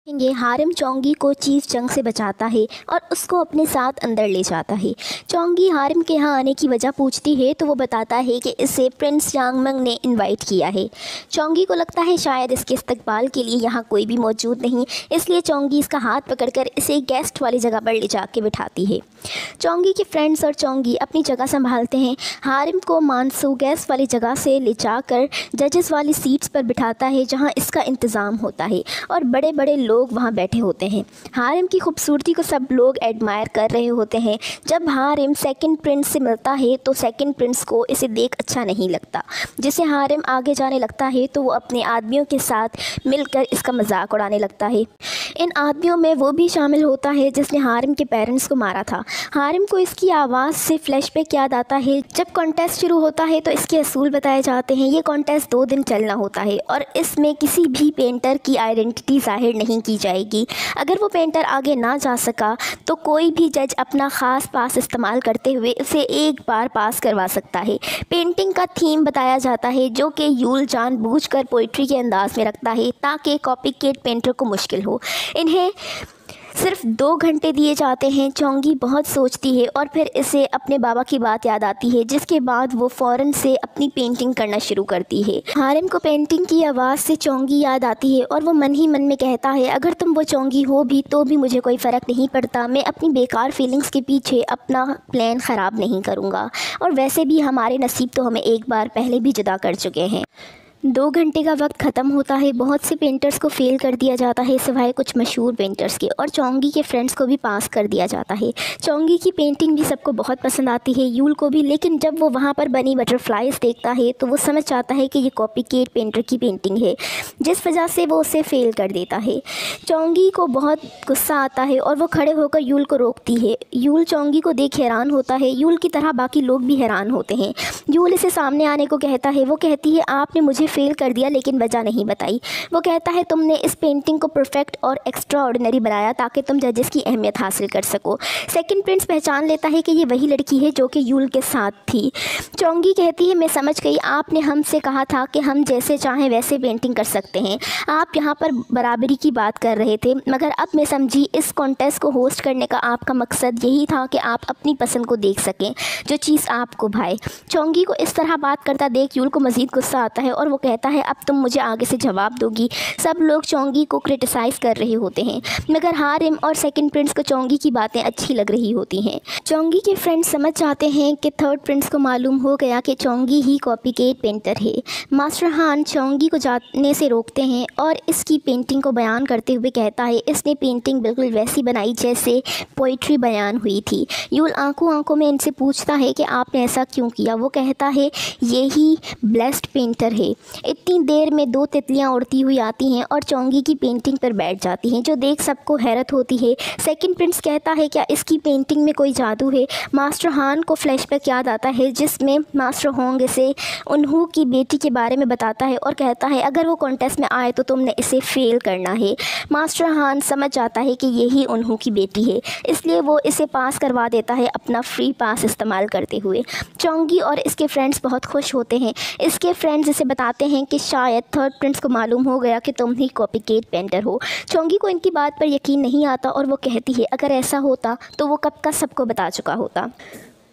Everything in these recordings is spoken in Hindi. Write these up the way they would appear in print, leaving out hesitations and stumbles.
ये हारिम चोंगी को चीफ जंग से बचाता है और उसको अपने साथ अंदर ले जाता है। चोंगी हारिम के यहाँ आने की वजह पूछती है तो वो बताता है कि इसे प्रिंस यांगमंग ने इनवाइट किया है। चोंगी को लगता है शायद इसके इस्तकबाल के लिए यहाँ कोई भी मौजूद नहीं, इसलिए चोंगी इसका हाथ पकड़कर इसे गेस्ट वाली जगह पर ले जाके बिठाती है। चोंगी के फ्रेंड्स और चोंगी अपनी जगह संभालते हैं। हारिम को मानसू गेस्ट वाली जगह से ले जाकर जजेस वाली सीट्स पर बिठाता है जहाँ इसका इंतज़ाम होता है और बड़े बड़े लोग वहाँ बैठे होते हैं। हारिम की खूबसूरती को सब लोग एडमायर कर रहे होते हैं। जब हारिम सेकंड प्रिंस से मिलता है तो सेकंड प्रिंस को इसे देख अच्छा नहीं लगता, जिससे हारिम आगे जाने लगता है तो वो अपने आदमियों के साथ मिलकर इसका मजाक उड़ाने लगता है। इन आदमियों में वो भी शामिल होता है जिसने हारिम के पेरेंट्स को मारा था। हारिम को इसकी आवाज़ से फ्लैशबैक याद आता है। जब कॉन्टेस्ट शुरू होता है तो इसके असूल बताए जाते हैं। ये कॉन्टेस्ट 2 दिन चलना होता है और इसमें किसी भी पेंटर की आइडेंटिटी जाहिर नहीं की जाएगी। अगर वो पेंटर आगे ना जा सका तो कोई भी जज अपना ख़ास पास इस्तेमाल करते हुए उसे एक बार पास करवा सकता है। पेंटिंग का थीम बताया जाता है जो कि यूल जानबूझकर पोइट्री के अंदाज में रखता है ताकि कॉपीकेट पेंटर को मुश्किल हो। इन्हें सिर्फ 2 घंटे दिए जाते हैं। चोंगी बहुत सोचती है और फिर इसे अपने बाबा की बात याद आती है, जिसके बाद वो फ़ौरन से अपनी पेंटिंग करना शुरू करती है। हारिम को पेंटिंग की आवाज़ से चोंगी याद आती है और वो मन ही मन में कहता है, अगर तुम वो चोंगी हो भी तो भी मुझे कोई फ़र्क नहीं पड़ता। मैं अपनी बेकार फीलिंग्स के पीछे अपना प्लान ख़राब नहीं करूँगा। और वैसे भी हमारे नसीब तो हमें एक बार पहले भी जुदा कर चुके हैं। 2 घंटे का वक्त ख़त्म होता है। बहुत से पेंटर्स को फेल कर दिया जाता है सिवाय कुछ मशहूर पेंटर्स के, और चोंगी के फ्रेंड्स को भी पास कर दिया जाता है। चोंगी की पेंटिंग भी सबको बहुत पसंद आती है, यूल को भी, लेकिन जब वो वहाँ पर बनी बटरफ्लाइज देखता है तो वो समझ जाता है कि ये कॉपीकेट पेंटर की पेंटिंग है, जिस वजह से वो उसे फेल कर देता है। चोंगी को बहुत गुस्सा आता है और वो खड़े होकर यूल को रोकती है। यूल चोंगी को देख हैरान होता है। यूल की तरह बाकी लोग भी हैरान होते हैं। यूल इसे सामने आने को कहता है। वो कहती है, आपने मुझे फेल कर दिया लेकिन वजह नहीं बताई। वो कहता है, तुमने इस पेंटिंग को परफेक्ट और एक्स्ट्रा ऑर्डिनरी बनाया ताकि तुम जजेस की अहमियत हासिल कर सको। सेकंड प्रिंस पहचान लेता है कि ये वही लड़की है जो कि यूल के साथ थी। चोंगी कहती है, मैं समझ गई, आपने हमसे कहा था कि हम जैसे चाहें वैसे पेंटिंग कर सकते हैं। आप यहाँ पर बराबरी की बात कर रहे थे, मगर अब मैं समझी इस कॉन्टेस्ट को होस्ट करने का आपका मकसद यही था कि आप अपनी पसंद को देख सकें, जो चीज़ आपको भाए। चोंगी को इस तरह बात करता देख यूल को मज़ीद गुस्सा आता है और वो कहता है, अब तुम मुझे आगे से जवाब दोगी। सब लोग चोंगी को क्रिटिसाइज़ कर रहे होते हैं, मगर हारिम और सेकंड प्रिंस को चोंगी की बातें अच्छी लग रही होती हैं। चोंगी के फ्रेंड्स समझ जाते हैं कि थर्ड प्रिंस को मालूम हो गया कि चोंगी ही कॉपीकेट पेंटर है। मास्टर हान चोंगी को जाने से रोकते हैं और इसकी पेंटिंग को बयान करते हुए कहता है, इसने पेंटिंग बिल्कुल वैसी बनाई जैसे पोइट्री बयान हुई थी। यूल आंखों आंखों में इनसे पूछता है कि आपने ऐसा क्यों किया। वो कहता है, यही ब्लेस्ड पेंटर है। इतनी देर में 2 तितलियां उड़ती हुई आती हैं और चोंगी की पेंटिंग पर बैठ जाती हैं, जो देख सबको हैरत होती है। सेकंड प्रिंस कहता है, क्या इसकी पेंटिंग में कोई जादू है। मास्टर हान को फ्लैशबैक याद आता है जिसमें मास्टर होंग इसे उन्हू की बेटी के बारे में बताता है और कहता है, अगर वो कॉन्टेस्ट में आए तो तुमने इसे फेल करना है। मास्टर हान समझ जाता है कि यही उन्हू की बेटी है, इसलिए वो इसे पास करवा देता है अपना फ्री पास इस्तेमाल करते हुए। चोंगी और इसके फ्रेंड्स बहुत खुश होते हैं। इसके फ्रेंड्स इसे बताते हैं कि शायद थर्ड प्रिंस को मालूम हो गया कि तुम ही कॉपीकेट पेंटर हो। चोंगी को इनकी बात पर यकीन नहीं आता और वो कहती है, अगर ऐसा होता तो वो कब का सबको बता चुका होता।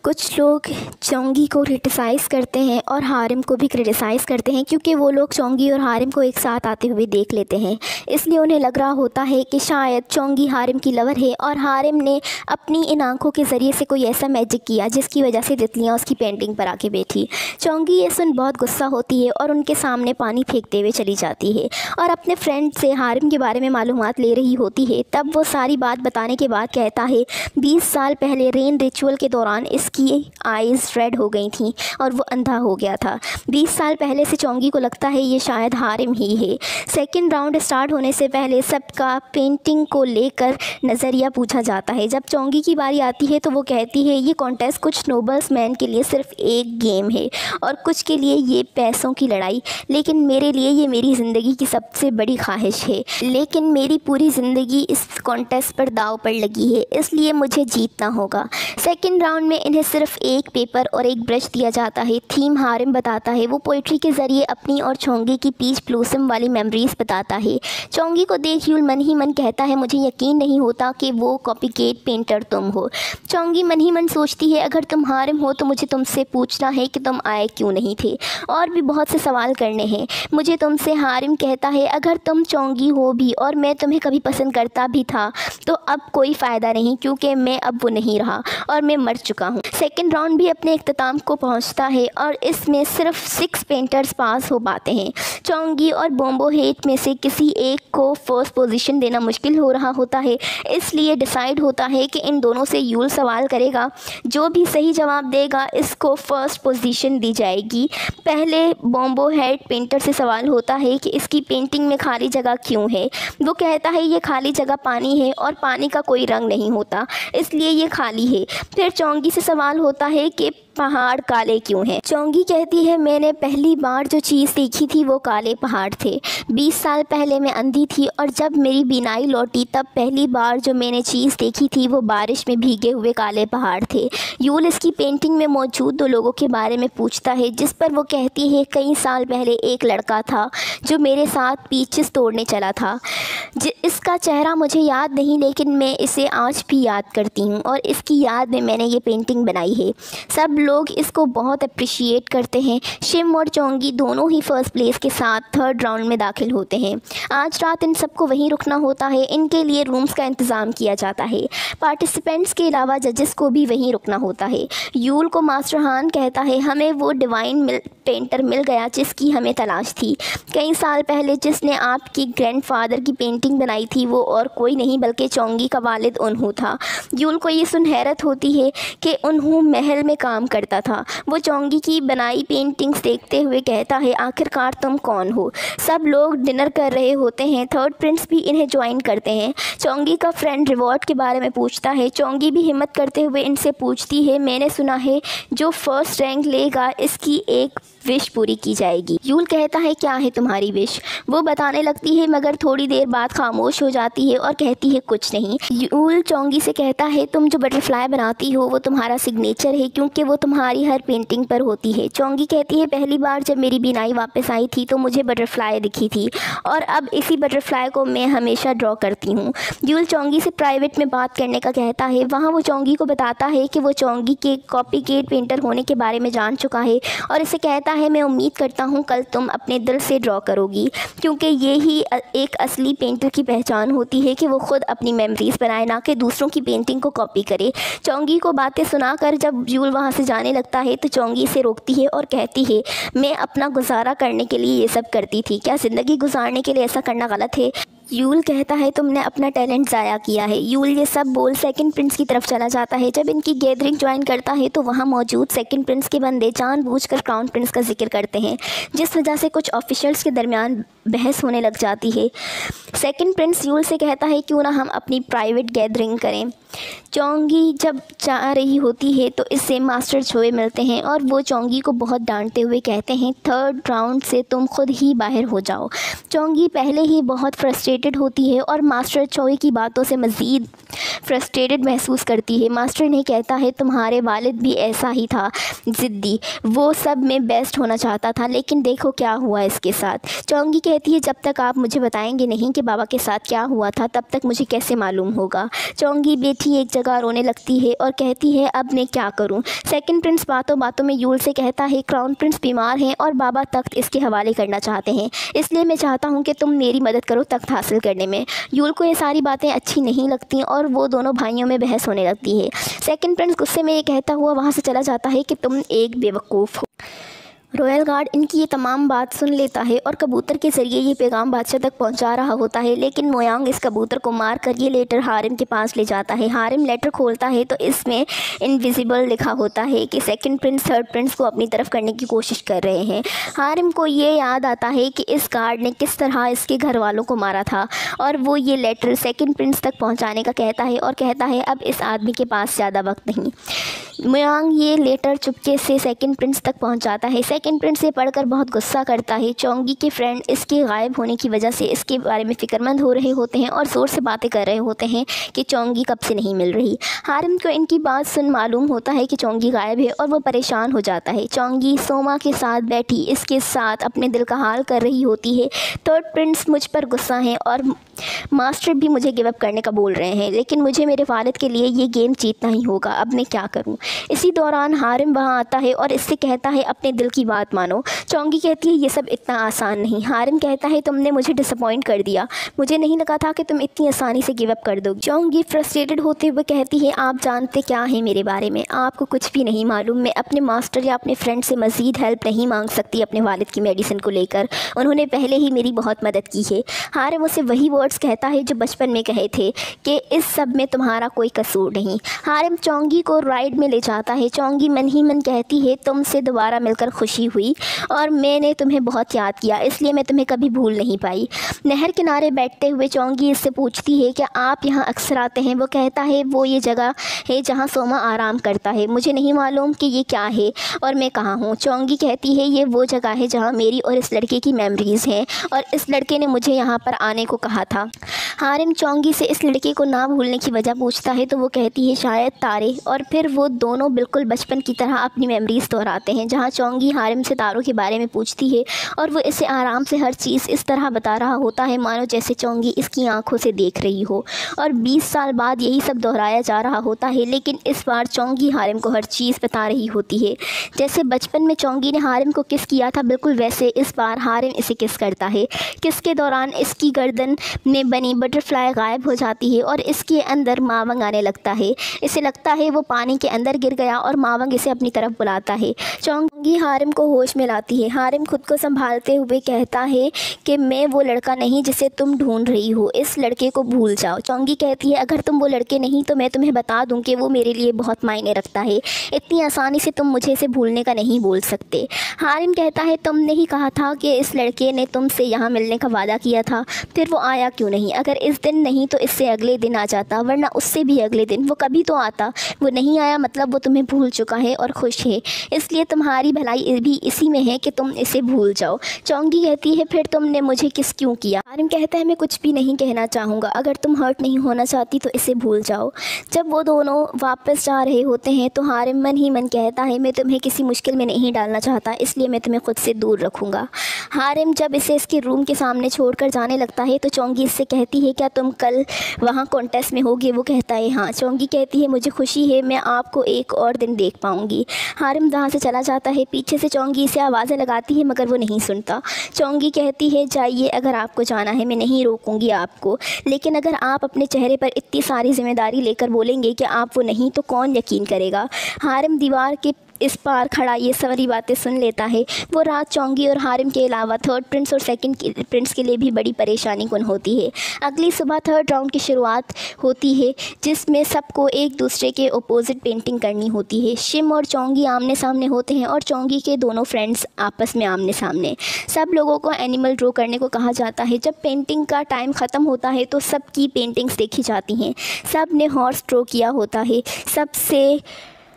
कुछ लोग चोंगी को क्रिटिसाइज़ करते हैं और हारिम को भी क्रिटिसाइज़ करते हैं, क्योंकि वो लोग चोंगी और हारिम को एक साथ आते हुए देख लेते हैं। इसलिए उन्हें लग रहा होता है कि शायद चोंगी हारिम की लवर है और हारिम ने अपनी इन आंखों के ज़रिए से कोई ऐसा मैजिक किया जिसकी वजह से तितलियाँ उसकी पेंटिंग पर आके बैठी। चोंगी ये सुन बहुत गुस्सा होती है और उनके सामने पानी फेंकते हुए चली जाती है और अपने फ्रेंड से हारिम के बारे में मालूमात ले रही होती है। तब वो सारी बात बताने के बाद कहता है, 20 साल पहले रेन रिचुअल के दौरान की आइज़ रेड हो गई थी और वो अंधा हो गया था। 20 साल पहले से चोंगी को लगता है ये शायद हारिम ही है। सेकंड राउंड स्टार्ट होने से पहले सबका पेंटिंग को लेकर नज़रिया पूछा जाता है। जब चोंगी की बारी आती है तो वो कहती है, ये कॉन्टेस्ट कुछ नोबल्स मैन के लिए सिर्फ एक गेम है और कुछ के लिए ये पैसों की लड़ाई, लेकिन मेरे लिए ये मेरी ज़िंदगी की सबसे बड़ी ख्वाहिश है। लेकिन मेरी पूरी ज़िंदगी इस कॉन्टेस्ट पर दाव पर लगी है, इसलिए मुझे जीतना होगा। सेकंड राउंड में इन्हें सिर्फ एक पेपर और एक ब्रश दिया जाता है। थीम हारिम बताता है। वो पोइट्री के ज़रिए अपनी और चोंगी की पीच ब्लॉसम वाली मेमोरीज़ बताता है। चोंगी को देख यूल मन ही मन कहता है, मुझे यकीन नहीं होता कि वो कॉपीकेट पेंटर तुम हो। चोंगी मन ही मन सोचती है, अगर तुम हारिम हो तो मुझे तुमसे पूछना है कि तुम आए क्यों नहीं थे, और भी बहुत से सवाल करने हैं मुझे तुमसे। हारिम कहता है, अगर तुम चोंगी हो भी और मैं तुम्हें कभी पसंद करता भी था तो अब कोई फ़ायदा नहीं, क्योंकि मैं अब वो नहीं रहा और मैं मर चुका हूँ। सेकेंड राउंड भी अपने इख्तिताम को पहुँचता है और इसमें सिर्फ 6 पेंटर्स पास हो पाते हैं। चोंगी और बोम्बो हेट में से किसी एक को फर्स्ट पोजीशन देना मुश्किल हो रहा होता है, इसलिए डिसाइड होता है कि इन दोनों से यूल सवाल करेगा। जो भी सही जवाब देगा इसको फर्स्ट पोजीशन दी जाएगी। पहले बोम्बो हेट पेंटर से सवाल होता है कि इसकी पेंटिंग में खाली जगह क्यों है। वो कहता है ये खाली जगह पानी है और पानी का कोई रंग नहीं होता, इसलिए ये खाली है। फिर चोंगी से सवाल होता है कि पहाड़ काले क्यों हैं। चोंगी कहती है, मैंने पहली बार जो चीज़ देखी थी वो काले पहाड़ थे। 20 साल पहले मैं अंधी थी और जब मेरी बीनाई लौटी तब पहली बार जो मैंने चीज़ देखी थी वो बारिश में भीगे हुए काले पहाड़ थे। यूल इसकी पेंटिंग में मौजूद 2 लोगों के बारे में पूछता है, जिस पर वो कहती है, कई साल पहले एक लड़का था जो मेरे साथ पीचेस तोड़ने चला था। इसका चेहरा मुझे याद नहीं, लेकिन मैं इसे आज भी याद करती हूँ और इसकी याद में मैंने ये पेंटिंग बनाई है। सब लोग इसको बहुत अप्रिशिएट करते हैं। शिम और चोंगी दोनों ही फर्स्ट प्लेस के साथ थर्ड राउंड में दाखिल होते हैं। आज रात इन सबको वहीं रुकना होता है। इनके लिए रूम्स का इंतज़ाम किया जाता है। पार्टिसिपेंट्स के अलावा जजेस को भी वहीं रुकना होता है। यूल को मास्टर हान कहता है, हमें वो डिवाइन पेंटर मिल गया जिसकी हमें तलाश थी। कई साल पहले जिसने आपकी ग्रैंडफादर की पेंटिंग बनाई थी वो और कोई नहीं बल्कि चोंगी का वालिद उन्हू था। यूल को ये सुन हैरत होती है कि उन्हू महल में काम करता था। वो चोंगी की बनाई पेंटिंग्स देखते हुए कहता है, आखिरकार तुम कौन हो। सब लोग डिनर कर रहे होते हैं। थर्ड प्रिंस भी इन्हें ज्वाइन करते हैं। चोंगी का फ्रेंड रिवॉर्ड के बारे में पूछता है। चोंगी भी हिम्मत करते हुए इनसे पूछती है, मैंने सुना है जो फर्स्ट रैंक लेगा इसकी एक विश पूरी की जाएगी। यूल कहता है, क्या है तुम्हारी विश। वो बताने लगती है मगर थोड़ी देर बाद खामोश हो जाती है और कहती है, कुछ नहीं। यूल चोंगी से कहता है, तुम जो बटरफ्लाई बनाती हो वो तुम्हारा सिग्नेचर है क्योंकि वो तुम्हारी हर पेंटिंग पर होती है। चोंगी कहती है, पहली बार जब मेरी बीनाई वापस आई थी तो मुझे बटरफ्लाई दिखी थी और अब इसी बटरफ्लाई को मैं हमेशा ड्रॉ करती हूँ। यूल चोंगी से प्राइवेट में बात करने का कहता है। वहाँ वो चोंगी को बताता है कि वो चोंगी के कॉपीकेट पेंटर होने के बारे में जान चुका है और इसे कहता है, मैं उम्मीद करता हूँ कल तुम अपने दिल से ड्रॉ करोगी, क्योंकि ये ही एक असली पेंटर की पहचान होती है कि वो खुद अपनी मेमोरीज बनाए, ना कि दूसरों की पेंटिंग को कॉपी करे। चोंगी को बातें सुनाकर जब यूल वहाँ से जाने लगता है तो चोंगी इसे रोकती है और कहती है, मैं अपना गुजारा करने के लिए ये सब करती थी, क्या ज़िंदगी गुजारने के लिए ऐसा करना गलत है। यूल कहता है, तुमने अपना टैलेंट ज़ाया किया है। यूल ये सब बोल सेकंड प्रिंस की तरफ चला जाता है। जब इनकी गैदरिंग ज्वाइन करता है तो वहाँ मौजूद सेकंड प्रिंस के बंदे जानबूझकर क्राउन प्रिंस का जिक्र करते हैं, जिस वजह से कुछ ऑफिशियल्स के दरमियान बहस होने लग जाती है। सेकंड प्रिंस यूल से कहता है, क्यों ना हम अपनी प्राइवेट गैदरिंग करें। चोंगी जब जा रही होती है तो इससे मास्टर छोए मिलते हैं और वो चोंगी को बहुत डांटते हुए कहते हैं, थर्ड राउंड से तुम खुद ही बाहर हो जाओ। चोंगी पहले ही बहुत फ्रस्ट्रेटेड होती है और मास्टर छोए की बातों से मज़ीद फ्रस्ट्रेटेड महसूस करती है। मास्टर ने कहता है, तुम्हारे वालिद भी ऐसा ही था, ज़िद्दी, वो सब में बेस्ट होना चाहता था, लेकिन देखो क्या हुआ इसके साथ। चोंगी कहती है, जब तक आप मुझे बताएंगे नहीं कि बाबा के साथ क्या हुआ था तब तक मुझे कैसे मालूम होगा। चोंगी बेटी एक जगह रोने लगती है और कहती है, अब मैं क्या करूं। सेकंड प्रिंस बातों बातों में यूल से कहता है, क्राउन प्रिंस बीमार हैं और बाबा तख्त इसके हवाले करना चाहते हैं, इसलिए मैं चाहता हूं कि तुम मेरी मदद करो तख्त हासिल करने में। यूल को ये सारी बातें अच्छी नहीं लगती और वो दोनों भाइयों में बहस होने लगती है। सेकंड प्रिंस गुस्से में ये कहता हुआ वहाँ से चला जाता है कि तुम एक बेवकूफ़ हो। रॉयल गार्ड इनकी ये तमाम बात सुन लेता है और कबूतर के ज़रिए ये पैगाम बादशाह तक पहुंचा रहा होता है, लेकिन मोयांग इस कबूतर को मार कर ये लेटर हारिम के पास ले जाता है। हारिम लेटर खोलता है तो इसमें इनविजिबल लिखा होता है कि सेकंड प्रिंस थर्ड प्रिंस को अपनी तरफ करने की कोशिश कर रहे हैं। हारिम को ये याद आता है कि इस गार्ड ने किस तरह इसके घर वालों को मारा था और वो ये लेटर सेकंड प्रिंस तक पहुँचाने का कहता है और कहता है, अब इस आदमी के पास ज़्यादा वक्त नहीं। मोयांग ये लेटर चुपके से सेकंड प्रिंस तक पहुंचाता है। सेकंड प्रिंस ये पढ़कर बहुत गुस्सा करता है। चोंगी के फ्रेंड इसके गायब होने की वजह से इसके बारे में फ़िक्रमंद हो रहे होते हैं और ज़ोर से बातें कर रहे होते हैं कि चोंगी कब से नहीं मिल रही। हारिम को इनकी बात सुन मालूम होता है कि चोंगी गायब है और वो परेशान हो जाता है। चोंगी सोमा के साथ बैठी इसके साथ अपने दिल का हाल कर रही होती है। थर्ड प्रिंस मुझ पर गुस्सा है और मास्टर भी मुझे गिव अप करने का बोल रहे हैं, लेकिन मुझे मेरे वालिद के लिए ये गेम जीतना ही होगा। अब मैं क्या करूं? इसी दौरान हारिम वहां आता है और इससे कहता है अपने दिल की बात मानो। चोंगी कहती है ये सब इतना आसान नहीं। हारिम कहता है तुमने मुझे डिसअपॉइंट कर दिया, मुझे नहीं लगा था कि तुम इतनी आसानी से गिव अप कर दोगे। चोंगी फ्रस्ट्रेटेड होते हुए कहती है आप जानते क्या है मेरे बारे में? आपको कुछ भी नहीं मालूम। मैं अपने मास्टर या अपने फ्रेंड से मज़ीद हेल्प नहीं मांग सकती अपने वालिद की मेडिसिन को लेकर, उन्होंने पहले ही मेरी बहुत मदद की है। हारिम उसे वही वर्ड्स कहता है जो बचपन में कहे थे कि इस सब में तुम्हारा कोई कसूर नहीं। हारिम चोंगी को राइड में ले जाता है। चोंगी मन ही मन कहती है तुमसे दोबारा मिलकर खुशी हुई और मैंने तुम्हें बहुत याद किया, इसलिए मैं तुम्हें कभी भूल नहीं पाई। नहर किनारे बैठते हुए चोंगी इससे पूछती है कि आप यहाँ अक्सर आते हैं? वो कहता है वो ये जगह है जहाँ सोमा आराम करता है, मुझे नहीं मालूम कि ये क्या है और मैं कहाँ हूँ। चोंगी कहती है ये वो जगह है जहाँ मेरी और इस लड़के की मेमोरीज़ हैं और इस लड़के ने मुझे यहाँ पर आने को कहा था। हारिम चोंगी से इस लड़के को ना भूलने की वजह पूछता है तो वो कहती है शायद तारे, और फिर वो दोनों बिल्कुल बचपन की तरह अपनी मेमोरीज़ दोहराते हैं, जहाँ चोंगी हारिम से तारों के बारे में पूछती है और वो इसे आराम से हर चीज़ इस तरह बता रहा होता है मानो जैसे चोंगी इसकी आंखों से देख रही हो। और 20 साल बाद यही सब दोहराया जा रहा होता है, लेकिन इस बार चोंगी हारिम को हर चीज़ बता रही होती है। जैसे बचपन में चोंगी ने हारिम को किस किया था, बिल्कुल वैसे इस बार हारिम इसे किस करता है। किस के दौरान इसकी गर्दन में बनी बटरफ्लाई गायब हो जाती है और इसके अंदर मावंग आने लगता है। इसे लगता है वो पानी के अंदर गिर गया और मावंग इसे अपनी तरफ बुलाता है। चोंगी हारिम को होश में लाती है। हारिम खुद को संभालते हुए कहता है कि मैं वो लड़का नहीं जिसे तुम ढूंढ रही हो, इस लड़के को भूल जाओ। चोंगी कहती है अगर तुम वो लड़के नहीं तो मैं तुम्हें बता दूं कि वो मेरे लिए बहुत मायने रखता है, इतनी आसानी से तुम मुझे इसे भूलने का नहीं बोल सकते। हारिम कहता है तुमने ही कहा था कि इस लड़के ने तुमसे यहाँ मिलने का वादा किया था, फिर वो आया क्यों नहीं? अगर इस दिन नहीं तो इससे अगले दिन आ जाता, वरना उससे भी अगले दिन, वो कभी तो आता। वो नहीं आया मतलब वो तुम्हें भूल चुका है और खुश है, इसलिए तुम्हारी भलाई भी इसी में है कि तुम इसे भूल जाओ। चोंगी कहती है फिर तुमने मुझे किस क्यों किया? हारिम कहता है मैं कुछ भी नहीं कहना चाहूँगा, अगर तुम हर्ट नहीं होना चाहती तो इसे भूल जाओ। जब वो दोनों वापस जा रहे होते हैं तो हारिम मन ही मन कहता है मैं तुम्हें किसी मुश्किल में नहीं डालना चाहता, इसलिए मैं तुम्हें खुद से दूर रखूँगा। हारिम जब इसे इसके रूम के सामने छोड़कर जाने लगता है तो चोंगी इससे कहती है क्या तुम कल वहाँ कॉन्टेस्ट में होगी? वो कहता है हाँ। चोंगी कहती है मुझे खुशी है, मैं आपको एक और दिन देख पाऊँगी। हारिम वहाँ से चला जाता है। पीछे से चोंगी इसे आवाज़ें लगाती है मगर वो नहीं सुनता। चोंगी कहती है जाइए, अगर आपको जाना है मैं नहीं रोकूँगी आपको, लेकिन अगर आप अपने चेहरे पर इतनी सारी जिम्मेदारी लेकर बोलेंगे कि आप वो नहीं तो कौन यकीन करेगा? हारिम दीवार के इस पार खड़ा ये सारी बातें सुन लेता है। वो रात चोंगी और हारिम के अलावा थर्ड प्रिंस और सेकंड प्रिंस के लिए भी बड़ी परेशानी कुन होती है। अगली सुबह थर्ड राउंड की शुरुआत होती है जिसमें सबको एक दूसरे के अपोजिट पेंटिंग करनी होती है। शिम और चोंगी आमने सामने होते हैं और चोंगी के दोनों फ्रेंड्स आपस में आमने सामने। सब लोगों को एनिमल ड्रॉ करने को कहा जाता है। जब पेंटिंग का टाइम ख़त्म होता है तो सबकी पेंटिंग्स देखी जाती हैं। सब ने हॉर्स ड्रॉ किया होता है। सबसे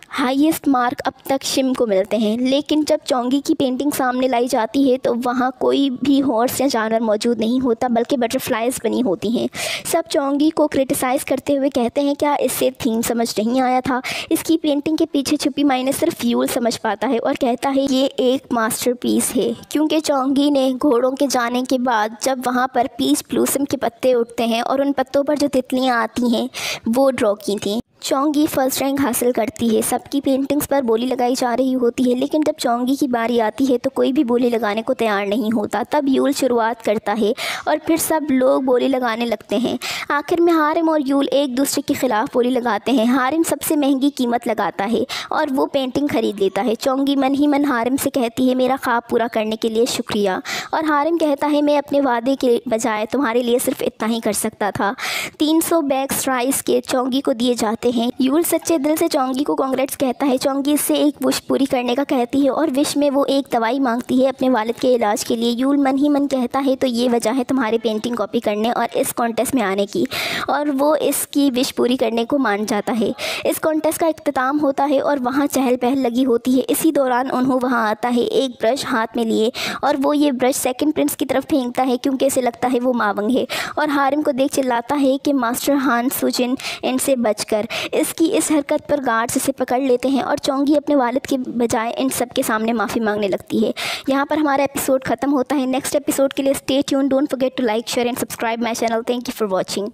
हाईएस्ट मार्क अब तक शिम को मिलते हैं, लेकिन जब चोंगी की पेंटिंग सामने लाई जाती है तो वहाँ कोई भी हॉर्स या जानवर मौजूद नहीं होता, बल्कि बटरफ्लाइज बनी होती हैं। सब चोंगी को क्रिटिसाइज़ करते हुए कहते हैं क्या इससे थीम समझ नहीं आया था? इसकी पेंटिंग के पीछे छुपी मायने सिर्फ यूल समझ पाता है और कहता है ये एक मास्टरपीस है, क्योंकि चोंगी ने घोड़ों के जाने के बाद जब वहाँ पर पीच ब्लूसम के पत्ते उठते हैं और उन पत्तों पर जो तितलियाँ आती हैं वो ड्रॉ की थी। चोंगी फर्स्ट रैंक हासिल करती है। सबकी पेंटिंग्स पर बोली लगाई जा रही होती है, लेकिन जब चोंगी की बारी आती है तो कोई भी बोली लगाने को तैयार नहीं होता। तब यूल शुरुआत करता है और फिर सब लोग बोली लगाने लगते हैं। आखिर में हारिम और यूल एक दूसरे के ख़िलाफ़ बोली लगाते हैं। हारिम सबसे महंगी कीमत लगाता है और वो पेंटिंग ख़रीद लेता है। चोंगी मन ही मन हारिम से कहती है मेरा ख्वाब पूरा करने के लिए शुक्रिया, और हारिम कहता है मैं अपने वादे के बजाय तुम्हारे लिए सिर्फ इतना ही कर सकता था। 300 बैग्स राइस के चोंगी को दिए जाते होते हैं। यूल सच्चे दिल से चोंगी को कांग्रेट्स कहता है। चोंगी इससे एक विश पूरी करने का कहती है और विश में वो एक दवाई मांगती है अपने वालिद के इलाज के लिए। यूल मन ही मन कहता है तो ये वजह है तुम्हारी पेंटिंग कॉपी करने और इस कॉन्टेस्ट में आने की, और वो इसकी विश पूरी करने को मान जाता है। इस कॉन्टेस्ट का इख्तिताम होता है और वहाँ चहल पहल लगी होती है। इसी दौरान उन्हों वहाँ आता है एक ब्रश हाथ में लिए, और वो ये ब्रश सेकंड प्रिंस की तरफ फेंकता है क्योंकि इसे लगता है वो मावंग है, और हारिम को देख चिल्लाता है कि मास्टर हान सुजिन इनसे बचकर। इसकी इस हरकत पर गार्ड्स इसे पकड़ लेते हैं और चोंगी अपने वालिद के बजाय इन सब के सामने माफ़ी मांगने लगती है। यहाँ पर हमारा एपिसोड ख़त्म होता है। नेक्स्ट एपिसोड के लिए stay tuned, don't forget to like, share and subscribe my channel. Thank you for watching.